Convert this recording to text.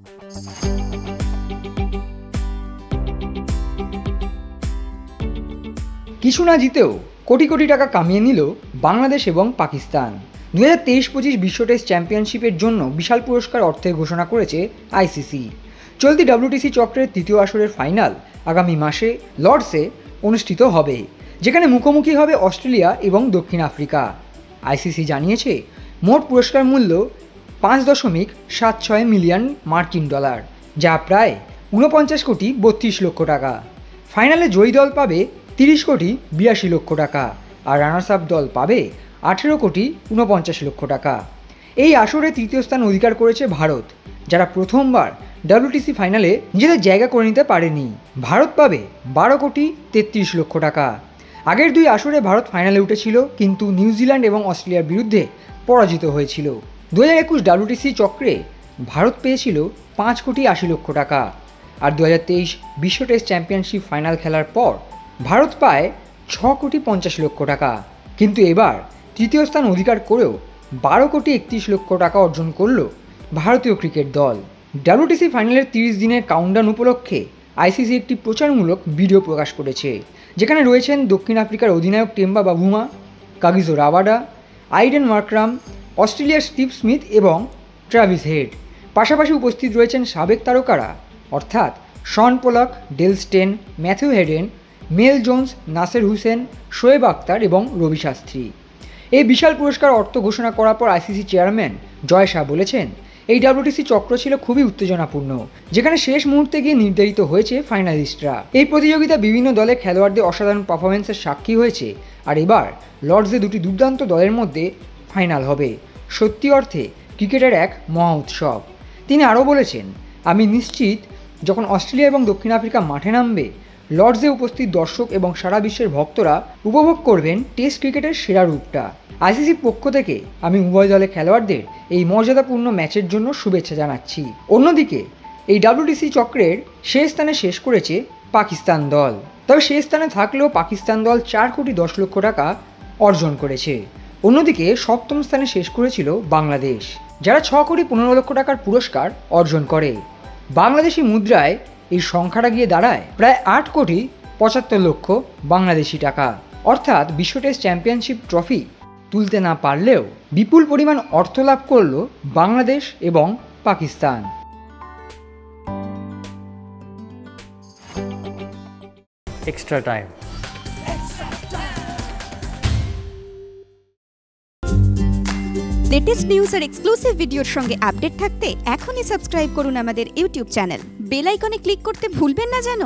কিছু না জিতেও কোটি কোটি টাকা কামিয়ে নিল বাংলাদেশ এবং পাকিস্তান। 2023-25 বিশ্ব টেস্ট চ্যাম্পিয়নশিপের জন্য বিশাল পুরস্কার অর্থের ঘোষণা করেছে আইসিসি। চলতি WTC চক্রের তৃতীয় আসরের ফাইনাল আগামী মাসে লর্ডসে অনুষ্ঠিত হবে, যেখানে মুখোমুখি হবে অস্ট্রেলিয়া এবং দক্ষিণ আফ্রিকা। আইসিসি জানিয়েছে মোট পুরস্কার মূল্য 5.76 মিলিয়ন মার্কিন ডলার, যা প্রায় 49 কোটি 32 লক্ষ টাকা। ফাইনালে জয়ী দল পাবে 30 কোটি 82 লক্ষ টাকা, আর রানার্স আপ দল পাবে 18 কোটি 49 লক্ষ টাকা। এই আসরে তৃতীয় স্থান অধিকার করেছে ভারত, যারা প্রথমবার WTC ফাইনালে নিজেদের জায়গা করে নিতে পারেনি। ভারত পাবে 12 কোটি 33 লক্ষ টাকা। আগের দুই আসরে ভারত ফাইনালে উঠেছিল, কিন্তু নিউজিল্যান্ড এবং অস্ট্রেলিয়ার বিরুদ্ধে পরাজিত হয়েছিল। 2021 WTC চক্রে ভারত পেয়েছিল 5 কোটি 80 লক্ষ টাকা, আর 2023 বিশ্ব টেস্ট চ্যাম্পিয়নশিপ ফাইনাল খেলার পর ভারত পায় 6 কোটি 50 লক্ষ টাকা। কিন্তু এবার তৃতীয় স্থান অধিকার করেও 12 কোটি 31 লক্ষ টাকা অর্জন করল ভারতীয় ক্রিকেট দল। WTC ফাইনালের 30 দিনের কাউন্টডাউন উপলক্ষে আইসিসি একটি প্রচারমূলক ভিডিও প্রকাশ করেছে, যেখানে রয়েছেন দক্ষিণ আফ্রিকার অধিনায়ক Temba Bavuma, Kagiso Rabada, Aiden Markram, অস্ট্রেলিয়ার স্টিভ স্মিথ এবং ট্রাভিস হেড। পাশাপাশি উপস্থিত রয়েছেন সাবেক তারকারা অর্থাৎ Shaun Pollock, Dale Steyn, Matthew Hayden, Mel Jones, Nasser Hussain, Shoaib Akhtar এবং রবি শাস্ত্রী। এই বিশাল পুরস্কার অর্থ ঘোষণা করার পর আইসিসি চেয়ারম্যান জয় শাহ বলেছেন, এই WTC চক্র ছিল খুবই উত্তেজনাপূর্ণ, যেখানে শেষ মুহূর্তে গিয়ে নির্ধারিত হয়েছে ফাইনালিস্টরা। এই প্রতিযোগিতা বিভিন্ন দলের খেলোয়াড়দের অসাধারণ পারফরমেন্সের সাক্ষী হয়েছে, আর এবার লর্ডসে দুটি দুর্দান্ত দলের মধ্যে ফাইনাল হবে। সত্যি অর্থে ক্রিকেটের এক মহা উৎসব। তিনি আরও বলেছেন, আমি নিশ্চিত যখন অস্ট্রেলিয়া এবং দক্ষিণ আফ্রিকা মাঠে নামবে, লর্ডসে উপস্থিত দর্শক এবং সারা বিশ্বের ভক্তরা উপভোগ করবেন টেস্ট ক্রিকেটের সেরা রূপটা। আইসিসির পক্ষ থেকে আমি উভয় দলের খেলোয়াড়দের এই মর্যাদাপূর্ণ ম্যাচের জন্য শুভেচ্ছা জানাচ্ছি। অন্যদিকে এই WTC চক্রের শেষ স্থানে শেষ করেছে পাকিস্তান দল। তবে শেষ স্থানে থাকলেও পাকিস্তান দল 4 কোটি 10 লক্ষ টাকা অর্জন করেছে। অন্যদিকে সপ্তম স্থানে শেষ করেছিল বাংলাদেশ, যারা 6 কোটি 15 লক্ষ টাকার পুরস্কার অর্জন করে। বাংলাদেশি মুদ্রায় এই সংখ্যাটা গিয়ে দাঁড়ায় প্রায় 8 কোটি 75 লক্ষ বাংলাদেশি টাকা। অর্থাৎ বিশ্ব টেস্ট চ্যাম্পিয়নশিপ ট্রফি তুলতে না পারলেও বিপুল পরিমাণ অর্থ লাভ করল বাংলাদেশ এবং Pakistan. Extra time. Latest news আর এক্সক্লুসিভ ভিডিওর সঙ্গে আপডেট থাকতে এখনই সাবস্ক্রাইব করুন আমাদের ইউটিউব চ্যানেল। বেল আইকনে ক্লিক করতে ভুলবেন না যেন।